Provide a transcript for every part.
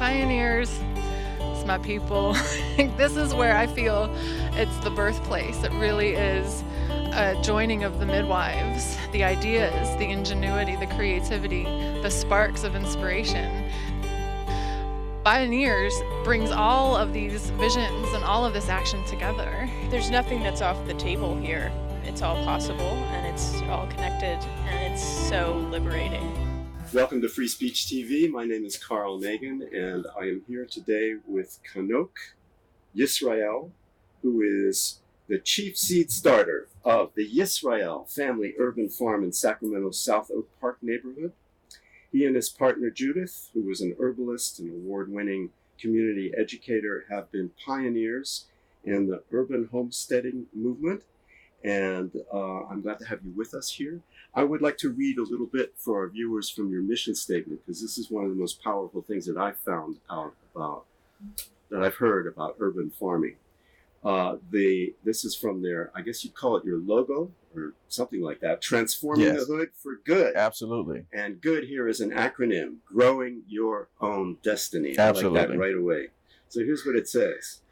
Pioneers, it's my people. This is where I feel it's the birthplace. It really is a joining of the midwives, the ideas, the ingenuity, the creativity, the sparks of inspiration. Bioneers brings all of these visions and all of this action together. There's nothing that's off the table here. It's all possible, and it's all connected, and it's so liberating. Welcome to Free Speech TV. My name is Carl Nagin, and I am here today with Chanowk Yisrael, who is the chief seed starter of the Yisrael Family Urban Farm in Sacramento's South Oak Park neighborhood. He and his partner Judith, who was an herbalist and award-winning community educator, have been pioneers in the urban homesteading movement. And I'm glad to have you with us here. I would like to read a little bit for our viewers from your mission statement, because this is one of the most powerful things that I've found out about, that I've heard about urban farming. This is from their, I guess you'd call it your logo or something like that, transforming the hood for good. Absolutely. And good here is an acronym, growing your own destiny. Absolutely. I like that right away. So here's what it says.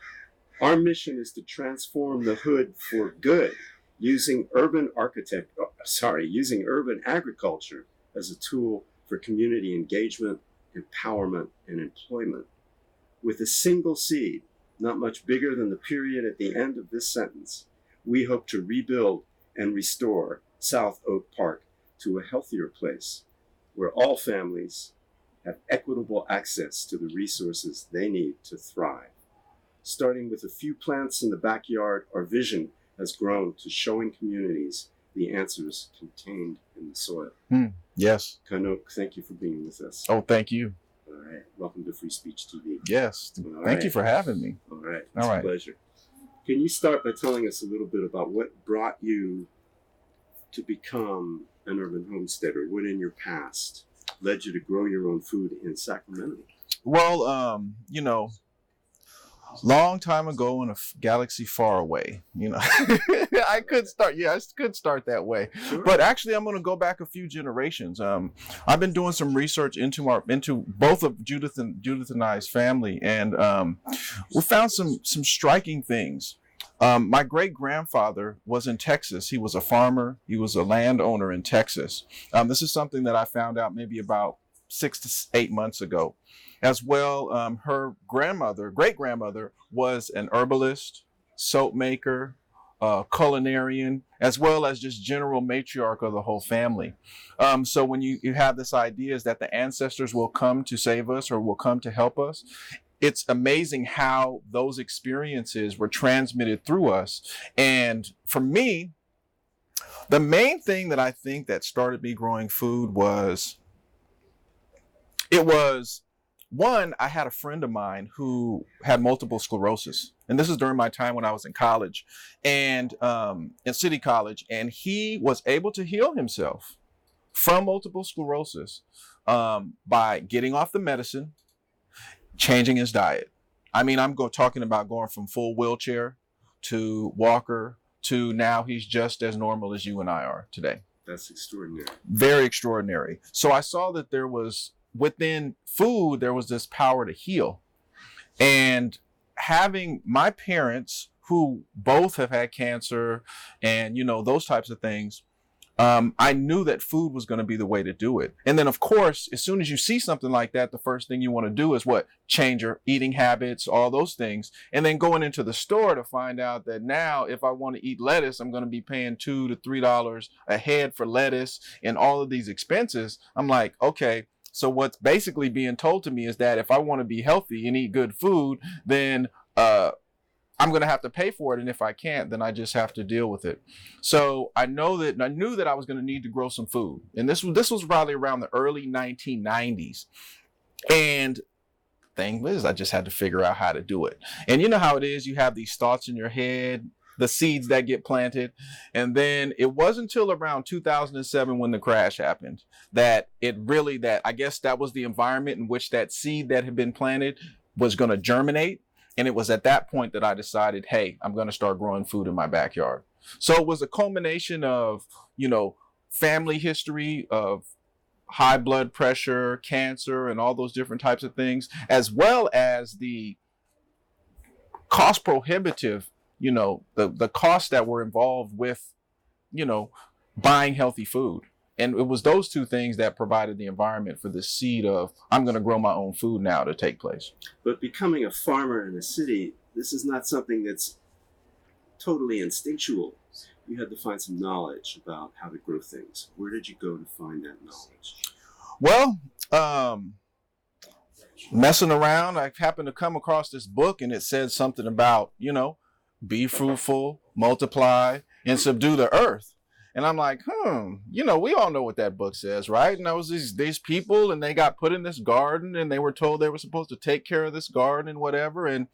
Our mission is to transform the hood for good, using urban agriculture as a tool for community engagement, empowerment, and employment. With a single seed, not much bigger than the period at the end of this sentence, we hope to rebuild and restore South Oak Park to a healthier place where all families have equitable access to the resources they need to thrive. Starting with a few plants in the backyard, our vision has grown to showing communities the answers contained in the soil. Yes. Chanowk, thank you for being with us. Oh, thank you. All right. Welcome to Free Speech TV. Yes. Thank you for having me. All right. All right. A pleasure. Can you start by telling us a little bit about what brought you to become an urban homesteader? What in your past led you to grow your own food in Sacramento? Well, long time ago in a galaxy far away, I could start that way. Sure. But actually, I'm going to go back a few generations. I've been doing some research into both of Judith and I's family, and we found some striking things. My great-grandfather was in Texas. He was a farmer. He was a landowner in Texas. This is something that I found out maybe about 6 to 8 months ago. As well, her great-grandmother was an herbalist, soap maker, culinarian, as well as just general matriarch of the whole family. So when you have this idea is that the ancestors will come to save us or will come to help us, it's amazing how those experiences were transmitted through us. And for me, the main thing that I think that started me growing food was, one, I had a friend of mine who had multiple sclerosis. And this is during my time when I was in college and in City College. And he was able to heal himself from multiple sclerosis by getting off the medicine, changing his diet. I mean, I'm talking about going from full wheelchair to walker to now he's just as normal as you and I are today. That's extraordinary. Very extraordinary. So I saw that there was, within food, there was this power to heal. And having my parents, who both have had cancer and, those types of things, I knew that food was going to be the way to do it. And then, of course, as soon as you see something like that, the first thing you want to do is what? Change your eating habits, all those things. And then going into the store to find out that now if I want to eat lettuce, I'm going to be paying $2 to $3 a head for lettuce and all of these expenses. I'm like, okay. So what's basically being told to me is that if I want to be healthy and eat good food, then I'm going to have to pay for it. And if I can't, then I just have to deal with it. So I knew that I was going to need to grow some food. And this was probably around the early 1990s. And thing was, I just had to figure out how to do it. And you know how it is. You have these thoughts in your head, the seeds that get planted. And then it wasn't until around 2007 when the crash happened that I guess that was the environment in which that seed that had been planted was going to germinate. And it was at that point that I decided, hey, I'm going to start growing food in my backyard. So it was a culmination of, family history of high blood pressure, cancer, and all those different types of things, as well as the cost prohibitive, the costs that were involved with, buying healthy food. And it was those two things that provided the environment for the seed of, I'm going to grow my own food now, to take place. But becoming a farmer in the city, this is not something that's totally instinctual. You had to find some knowledge about how to grow things. Where did you go to find that knowledge? Well, messing around, I happened to come across this book, and it said something about, be fruitful, multiply, and subdue the earth. And I'm like, we all know what that book says, right? And there was these people, and they got put in this garden, and they were told they were supposed to take care of this garden and whatever. And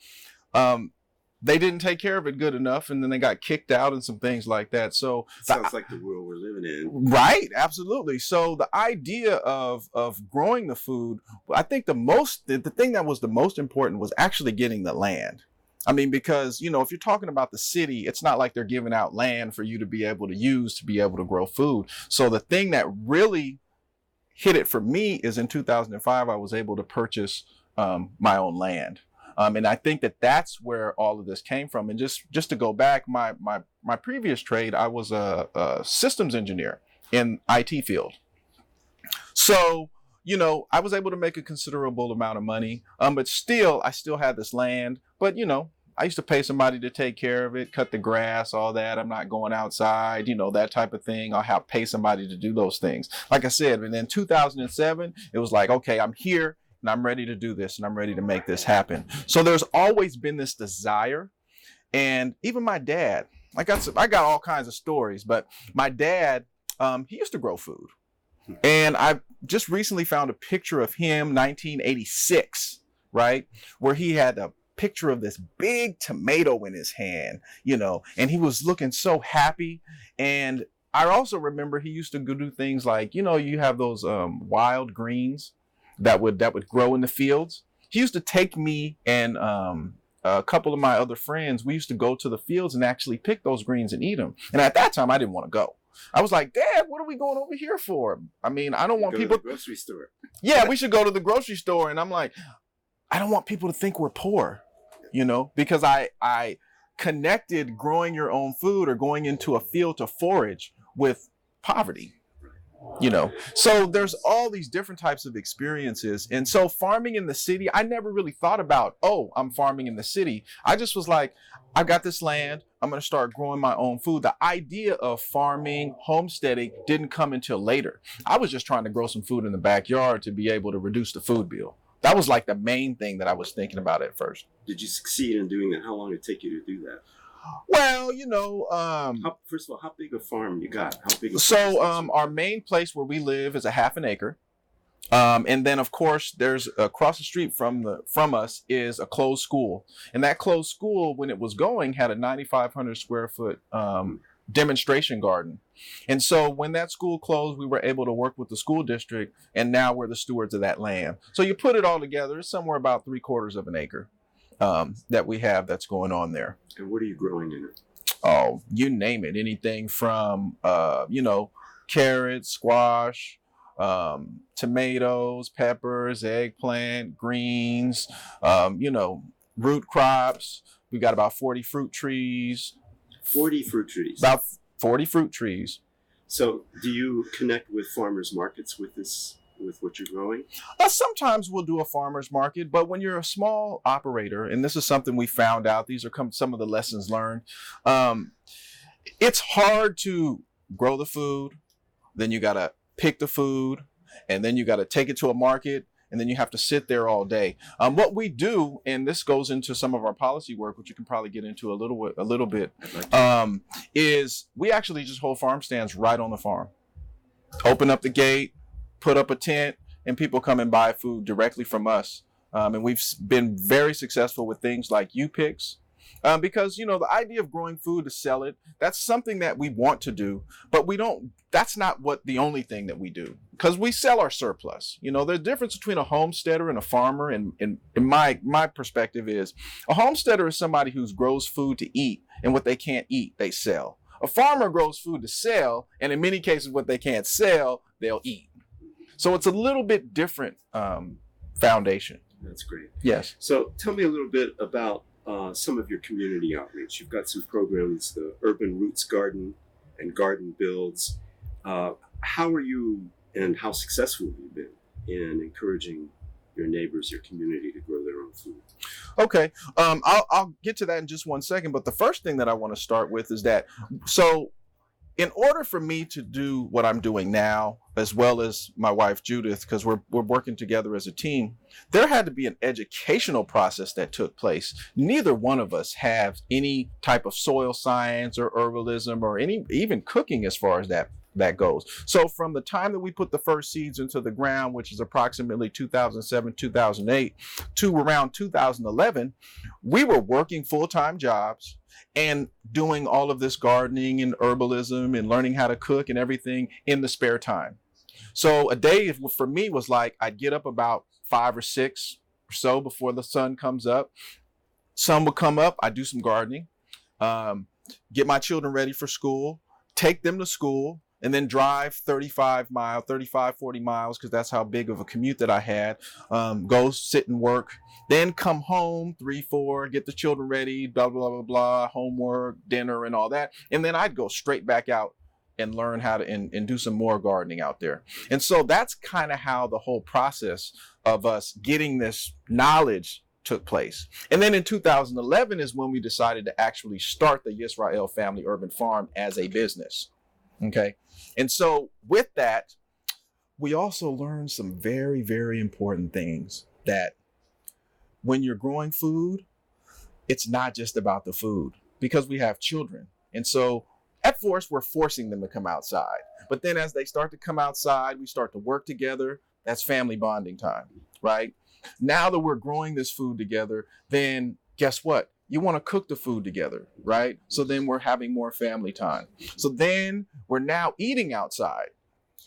they didn't take care of it good enough, and then they got kicked out and some things like that. So sounds like the world we're living in. Right, absolutely. So the idea of growing the food, I think the thing that was the most important was actually getting the land. I mean, because, if you're talking about the city, it's not like they're giving out land for you to be able to use to be able to grow food. So the thing that really hit it for me is in 2005, I was able to purchase my own land. And I think that that's where all of this came from. And just to go back, my previous trade, I was a systems engineer in IT field. So, I was able to make a considerable amount of money, but I still had this land. But, I used to pay somebody to take care of it, cut the grass, all that. I'm not going outside, that type of thing. I'll pay somebody to do those things. Like I said, and then 2007, it was like, okay, I'm here and I'm ready to do this and I'm ready to make this happen. So there's always been this desire. And even my dad, I got all kinds of stories, but my dad, he used to grow food. And I just recently found a picture of him, 1986, right? Where he had a picture of this big tomato in his hand, and he was looking so happy. And I also remember he used to go do things like, you have those wild greens that would grow in the fields. He used to take me and a couple of my other friends, we used to go to the fields and actually pick those greens and eat them. And at that time, I didn't want to go. I was like, Dad, what are we going over here for? I mean, I don't want people to the grocery store. Yeah, we should go to the grocery store. And I'm like, I don't want people to think we're poor, because I connected growing your own food or going into a field to forage with poverty. So there's all these different types of experiences. And so farming in the city, I never really thought about, I'm farming in the city. I just was like, I've got this land. I'm going to start growing my own food. The idea of farming, homesteading didn't come until later. I was just trying to grow some food in the backyard to be able to reduce the food bill. That was like the main thing that I was thinking about at first. Did you succeed in doing that? How long did it take you to do that? Well, first of all, how big a farm you got? How big? Our main place where we live is a half an acre. And then, of course, there's across the street from us is a closed school. And that closed school, when it was going, had a 9,500 square foot demonstration garden. And so when that school closed, we were able to work with the school district. And now we're the stewards of that land. So you put it all together, it's somewhere about 3/4 of an acre that we have that's going on there. And what are you growing in it? Oh, you name it. Anything from, carrots, squash, tomatoes, peppers, eggplant, greens, root crops. We got about 40 fruit trees. 40 fruit trees? About 40 fruit trees. So do you connect with farmers markets with what you're growing? Sometimes we'll do a farmer's market, but when you're a small operator, and this is something we found out, these are some of the lessons learned. It's hard to grow the food, then you got to pick the food, and then you got to take it to a market, and then you have to sit there all day. What we do, and this goes into some of our policy work, which you can probably get into a little bit, is we actually just hold farm stands right on the farm. Open up the gate, put up a tent, and people come and buy food directly from us. And we've been very successful with things like U-Picks. Because, the idea of growing food to sell it, that's something that we want to do, but that's not the only thing that we do, because we sell our surplus. There's a difference between a homesteader and a farmer. And in my perspective is a homesteader is somebody who grows food to eat, and what they can't eat, they sell. A farmer grows food to sell, and in many cases, what they can't sell, they'll eat. So it's a little bit different foundation. That's great. Yes. So tell me a little bit about some of your community outreach. You've got some programs, the Urban Roots Garden and Garden Builds. How are you and how successful have you been in encouraging your neighbors, your community to grow their own food? Okay. I'll get to that in just 1 second. But the first thing that I want to start with is that, so in order for me to do what I'm doing now, as well as my wife Judith, because we're working together as a team, there had to be an educational process that took place. Neither one of us have any type of soil science or herbalism or even cooking as far as that goes. So from the time that we put the first seeds into the ground, which is approximately 2007, 2008, to around 2011, we were working full-time jobs and doing all of this gardening and herbalism and learning how to cook and everything in the spare time. So a day for me was like, I'd get up about 5 or 6 or so before the sun comes up. Sun would come up, I'd do some gardening, get my children ready for school, take them to school, and then drive 35, 40 miles, because that's how big of a commute that I had, go sit and work, then come home, 3, 4, get the children ready, blah, blah, blah, blah, homework, dinner, and all that. And then I'd go straight back out and learn how to, and do some more gardening out there. And so that's kind of how the whole process of us getting this knowledge took place. And then in 2011 is when we decided to actually start the Yisrael Family Urban Farm as a business. Okay. And so with that, we also learned some very, very important things, that when you're growing food, it's not just about the food, because we have children. And so at first we're forcing them to come outside. But then as they start to come outside, we start to work together. That's family bonding time, right? Now that we're growing this food together, then guess what? You want to cook the food together, right? So then we're having more family time. So then we're now eating outside.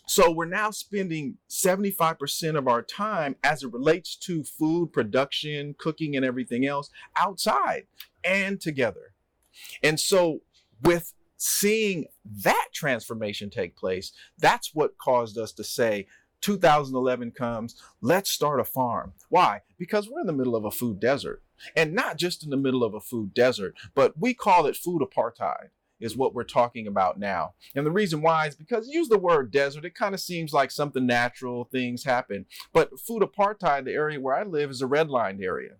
So we're now spending 75% of our time as it relates to food production, cooking, and everything else outside and together. And so with seeing that transformation take place, that's what caused us to say, 2011 comes, let's start a farm. Why? Because we're in the middle of a food desert. And not just in the middle of a food desert, but we call it food apartheid is what we're talking about now. And the reason why is because use the word desert, it kind of seems like something natural, things happen. But food apartheid, the area where I live, is a redlined area.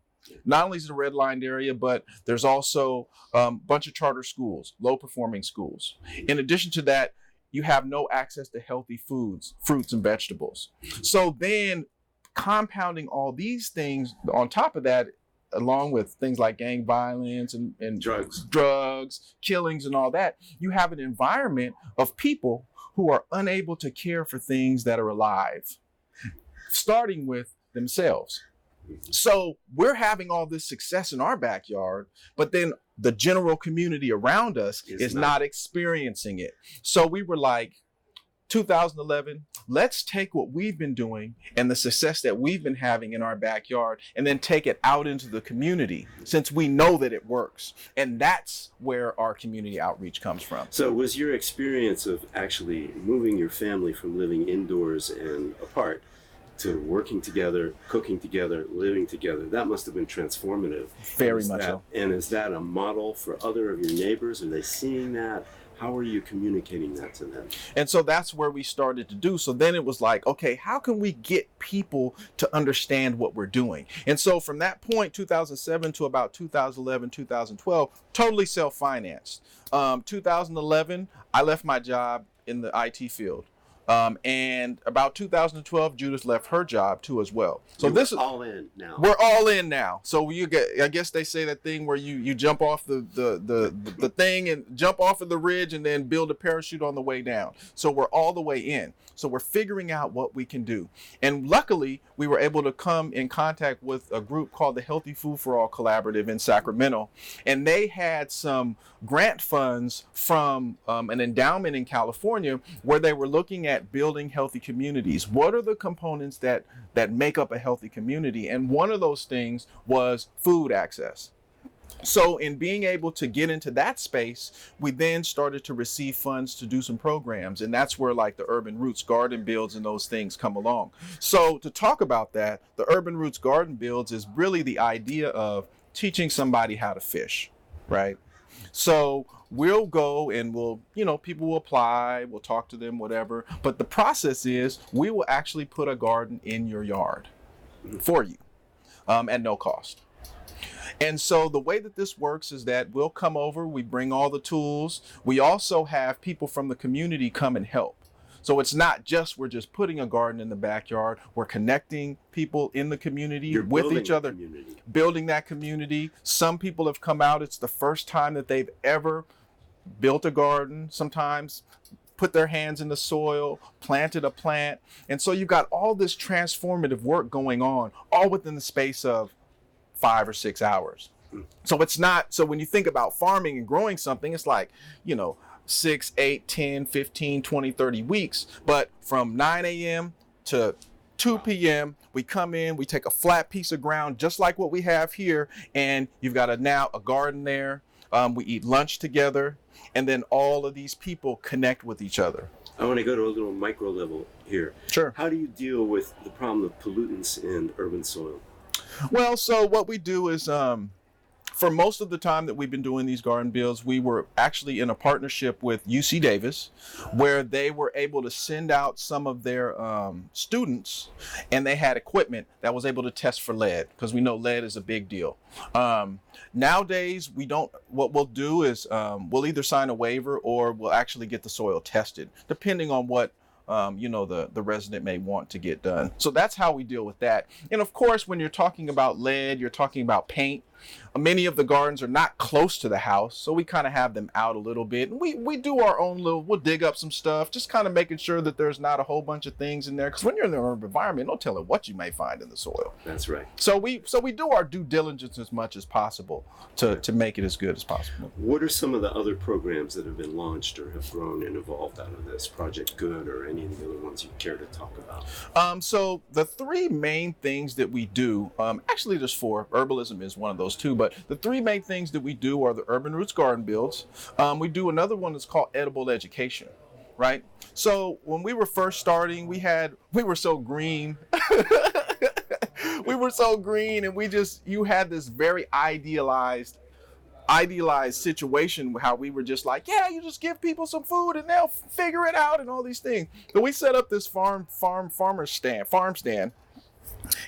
Not only is it a redlined area, but there's also a bunch of charter schools, low performing schools. In addition to that, you have no access to healthy foods, fruits and vegetables. So then compounding all these things on top of that, along with things like gang violence and drugs, killings and all that, you have an environment of people who are unable to care for things that are alive, starting with themselves. So we're having all this success in our backyard, but then the general community around us is not experiencing it. So we were like, 2011, let's take what we've been doing and the success that we've been having in our backyard and then take it out into the community, since we know that it works. And that's where our community outreach comes from. So was your experience of actually moving your family from living indoors and apart to working together, cooking together, living together, that must have been transformative. Very much so. And is that a model for other of your neighbors? Are they seeing that? How are you communicating that to them? And so that's where we started to do. So then it was like, okay, how can we get people to understand what we're doing? And so from that point, 2007 to about 2011, 2012, totally self-financed. 2011, I left my job in the IT field. And about 2012, Judith left her job too as well. So this is all in now. We're all in now. So you get, I guess they say that thing where you jump off the thing and jump off of the ridge and then build a parachute on the way down. So we're all the way in. So we're figuring out what we can do. And luckily, we were able to come in contact with a group called the Healthy Food for All Collaborative in Sacramento. And they had some grant funds from an endowment in California where they were looking at building healthy communities. What are the components that make up a healthy community? And one of those things was food access. So in being able to get into that space, we then started to receive funds to do some programs. And that's where like the Urban Roots Garden Builds and those things come along. So to talk about that, the Urban Roots Garden Builds is really the idea of teaching somebody how to fish, right? So we'll go and we'll, people will apply, we'll talk to them, whatever. But the process is we will actually put a garden in your yard for you at no cost. And so the way that this works is that we'll come over, we bring all the tools. We also have people from the community come and help. So it's not just we're just putting a garden in the backyard. We're connecting people in the community with each other, building that community. Some people have come out. It's the first time that they've ever built a garden. Sometimes put their hands in the soil, planted a plant. And so you've got all this transformative work going on, all within the space of 5 or 6 hours. So it's not, so when you think about farming and growing something, it's like, 6, 8, 10, 15, 20, 30 weeks. But from 9 a.m. to 2 p.m., we come in, we take a flat piece of ground, just like what we have here. And you've got now a garden there. We eat lunch together. And then all of these people connect with each other. I want to go to a little micro level here. Sure. How do you deal with the problem of pollutants in urban soil? Well, so what we do is, for most of the time that we've been doing these garden builds, we were actually in a partnership with UC Davis, where they were able to send out some of their students, and they had equipment that was able to test for lead, because we know lead is a big deal. Nowadays, what we'll do is we'll either sign a waiver or we'll actually get the soil tested, depending on what the resident may want to get done. So that's how we deal with that. And of course, when you're talking about lead, you're talking about paint. Many of the gardens are not close to the house, so we kind of have them out a little bit. And we do our own we'll dig up some stuff, just kind of making sure that there's not a whole bunch of things in there. Because when you're in the urban environment, no telling what you may find in the soil. That's right. So we do our due diligence as much as possible to make it as good as possible. What are some of the other programs that have been launched or have grown and evolved out of this? Project Good or any of the other ones you care to talk about? So the three main things that we do, actually there's four. Herbalism is one of those too, but the three main things that we do are the Urban Roots Garden Builds. We do another one that's called Edible Education, right? So when we were first starting, we were so green. We were so green, and you had this very idealized situation how we were just like, yeah, you just give people some food and they'll figure it out and all these things. So we set up this farm stand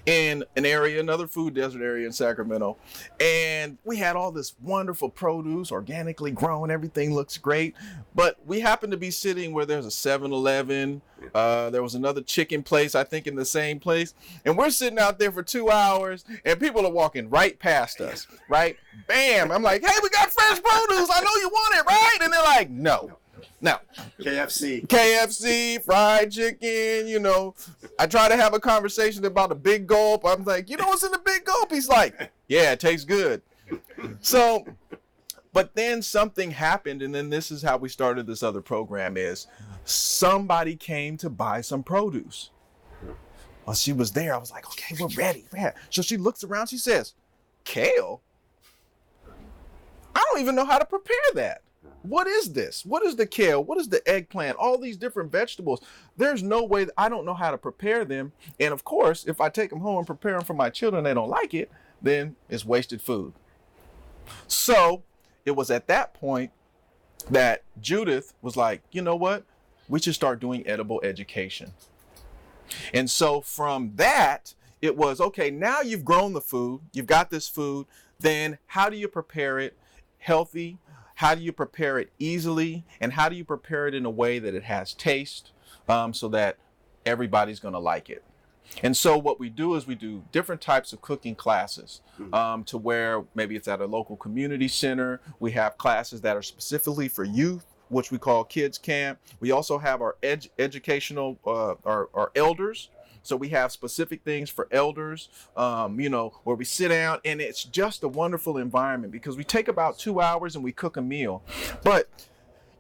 in another food desert area in Sacramento. And we had all this wonderful produce, organically grown, everything looks great. But we happened to be sitting where there's a 7-Eleven. There was another chicken place, I think, in the same place. And we're sitting out there for 2 hours and people are walking right past us, right? Bam! I'm like, hey, we got fresh produce. I know you want it, right? And they're like, no. Now, KFC, fried chicken, I try to have a conversation about a big gulp. I'm like, what's in the big gulp? He's like, yeah, it tastes good. So, but then something happened, and then this is how we started this other program is somebody came to buy some produce. Well, she was there. I was like, okay, we're ready. Man. So she looks around, she says, kale? I don't even know how to prepare that. What is this? What is the kale? What is the eggplant? All these different vegetables. There's no way that I don't know how to prepare them. And of course, if I take them home and prepare them for my children, they don't like it, then it's wasted food. So it was at that point that Judith was like, you know what? We should start doing edible education. And so from that, it was, okay, now you've grown the food, you've got this food, then how do you prepare it healthy? How do you prepare it easily? And how do you prepare it in a way that it has taste so that everybody's going to like it? And so what we do is we do different types of cooking classes to where maybe it's at a local community center. We have classes that are specifically for youth, which we call Kids Camp. We also have our educational, our elders. So we have specific things for elders, where we sit down, and it's just a wonderful environment because we take about 2 hours and we cook a meal. But,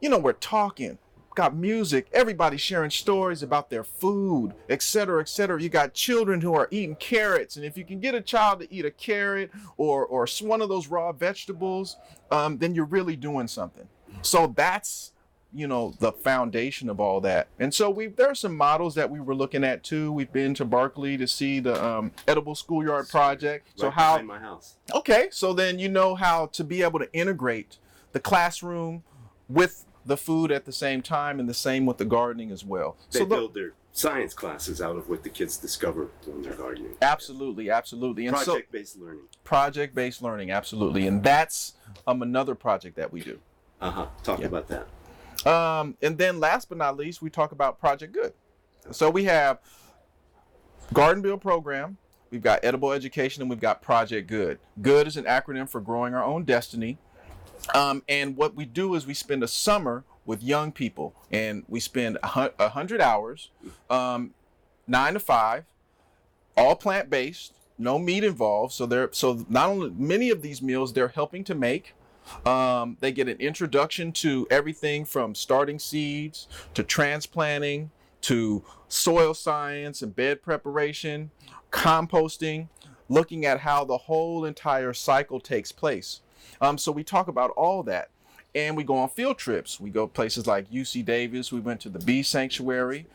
we're talking got music, everybody sharing stories about their food, et cetera, et cetera. You got children who are eating carrots. And if you can get a child to eat a carrot or one of those raw vegetables, then you're really doing something. So that's, the foundation of all that. And so there are some models that we were looking at too. We've been to Berkeley to see the Edible Schoolyard Project. Right so behind my house. Okay, so then you know how to be able to integrate the classroom with the food at the same time, and the same with the gardening as well. They build their science classes out of what the kids discover when they're gardening. Absolutely. And Project-based learning. Project-based learning, absolutely. And that's another project that we do. Talk about that. And then last but not least, we talk about Project Good. So we have Garden Build Program, we've got Edible Education, and we've got Project Good. Good is an acronym for Growing Our Own Destiny. And what we do is we spend a summer with young people, and we spend 100 hours, 9 to 5, all plant-based, no meat involved. So not only many of these meals they're helping to make. They get an introduction to everything from starting seeds to transplanting to soil science and bed preparation, composting, looking at how the whole entire cycle takes place. So we talk about all that, and we go on field trips. We go places like UC Davis. We went to the Bee Sanctuary.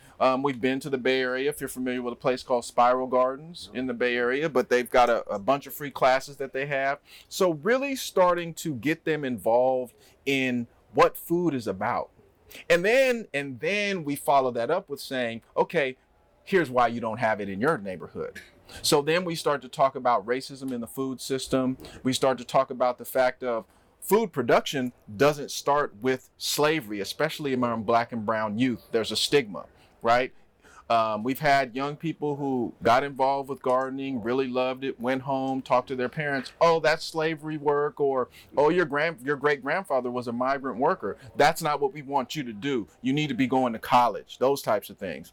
We've been to the Bay Area, if you're familiar with a place called Spiral Gardens in the Bay Area, but they've got a bunch of free classes that they have. So really starting to get them involved in what food is about. And then we follow that up with saying, okay, here's why you don't have it in your neighborhood. So then we start to talk about racism in the food system. We start to talk about the fact of food production doesn't start with slavery, especially among Black and brown youth. There's a stigma, right? We've had young people who got involved with gardening, really loved it, went home, talked to their parents. Oh, that's slavery work, or oh, your great-grandfather was a migrant worker. That's not what we want you to do. You need to be going to college, those types of things.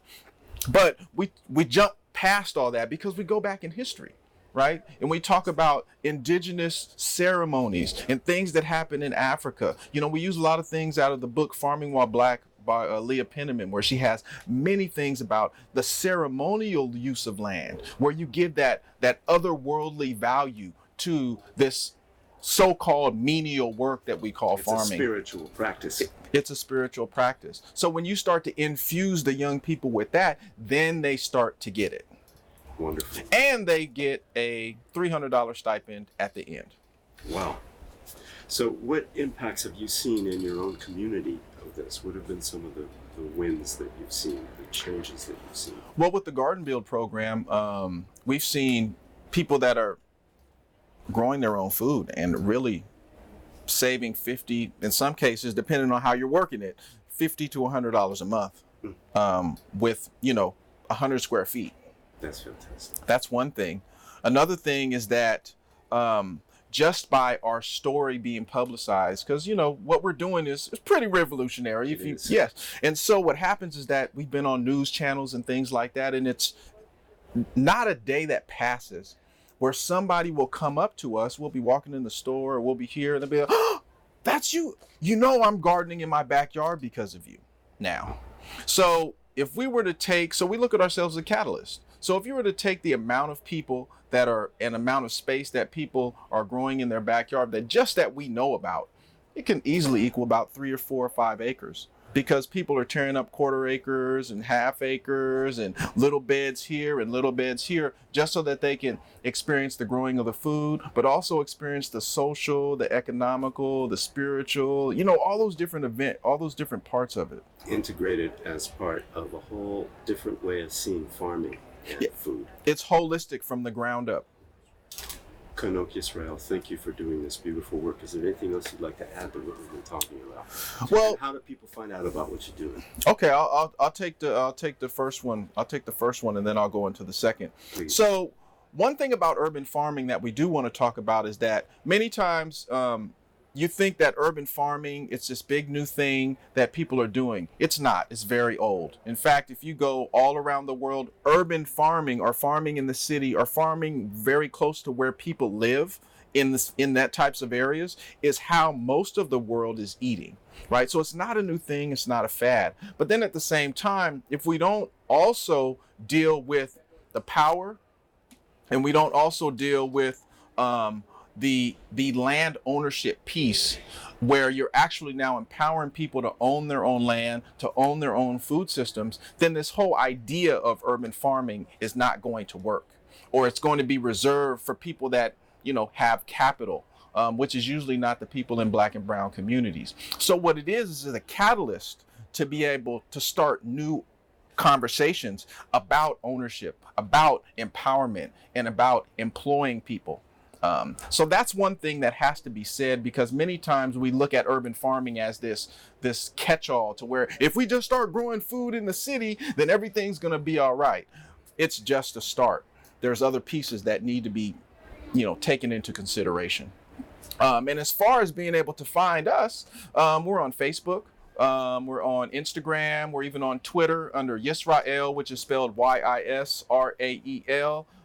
But we jump past all that because we go back in history, right? And we talk about indigenous ceremonies and things that happen in Africa. We use a lot of things out of the book Farming While Black by Leah Penniman, where she has many things about the ceremonial use of land, where you give that otherworldly value to this so-called menial work that we call farming. It's a spiritual practice. It's a spiritual practice. So when you start to infuse the young people with that, then they start to get it. Wonderful. And they get a $300 stipend at the end. Wow. So what impacts have you seen in your own community of this? What have been some of the wins that you've seen, the changes that you've seen? Well, with the Garden Build program, we've seen people that are growing their own food and really saving 50, in some cases, depending on how you're working it, $50 to $100 a month with, 100 square feet. That's fantastic. That's one thing. Another thing is that just by our story being publicized, because what we're doing is pretty revolutionary. Yes. And so what happens is that we've been on news channels and things like that, and it's not a day that passes where somebody will come up to us. We'll be walking in the store, or we'll be here, and they'll be like, "Oh, that's you. I'm gardening in my backyard because of you now." So if we were to we look at ourselves as a catalyst. So if you were to take the amount of people that are, an amount of space that people are growing in their backyard that we know about, it can easily equal about 3 or 4 or 5 acres, because people are tearing up quarter acres and half acres and little beds here and little beds here, just so that they can experience the growing of the food, but also experience the social, the economical, the spiritual, all those different parts of it. Integrated as part of a whole different way of seeing farming and food. It's holistic from the ground up. Chanowk Yisrael, thank you for doing this beautiful work. Is there anything else you'd like to add to what we've been talking about? Well, and how do people find out about what you're doing? Okay, I'll take the first one. I'll take the first one, and then I'll go into the second. Please. So, one thing about urban farming that we do want to talk about is that many times you think that urban farming, it's this big new thing that people are doing. It's not. It's very old. In fact, if you go all around the world, urban farming or farming in the city or farming very close to where people live in that types of areas is how most of the world is eating, right? So it's not a new thing, it's not a fad. But then at the same time, if we don't also deal with the power, and we don't also deal with the land ownership piece, where you're actually now empowering people to own their own land, to own their own food systems, then this whole idea of urban farming is not going to work, or it's going to be reserved for people that, you know, have capital, which is usually not the people in Black and brown communities. So what it is a catalyst to be able to start new conversations about ownership, about empowerment, and about employing people. So that's one thing that has to be said, because many times we look at urban farming as this catch-all, to where if we just start growing food in the city, then everything's going to be all right. It's just a start. There's other pieces that need to be, you know, taken into consideration. And as far as being able to find us, we're on Facebook. We're on Instagram. We're even on Twitter under Yisrael, which is spelled Yisrael,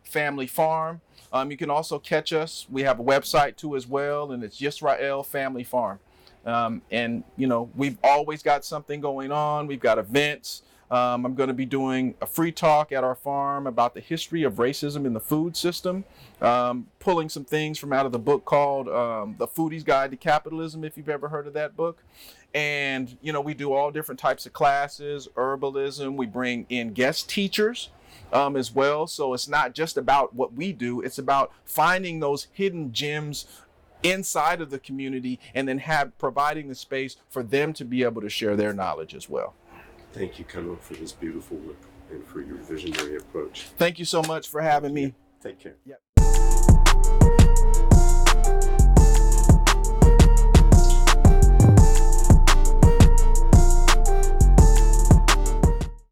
Family Farm. You can also catch us. We have a website too as well, and it's Yisrael Family Farm. And, you know, we've always got something going on. We've got events. I'm going to be doing a free talk at our farm about the history of racism in the food system, pulling some things from out of the book called The Foodie's Guide to Capitalism, if you've ever heard of that book. And, you know, we do all different types of classes, herbalism. We bring in guest teachers as well. So it's not just about what we do. It's about finding those hidden gems inside of the community, and then providing the space for them to be able to share their knowledge as well. Thank you, Chanowk, for this beautiful work and for your visionary approach. Thank you so much for having me. Take care. Yep.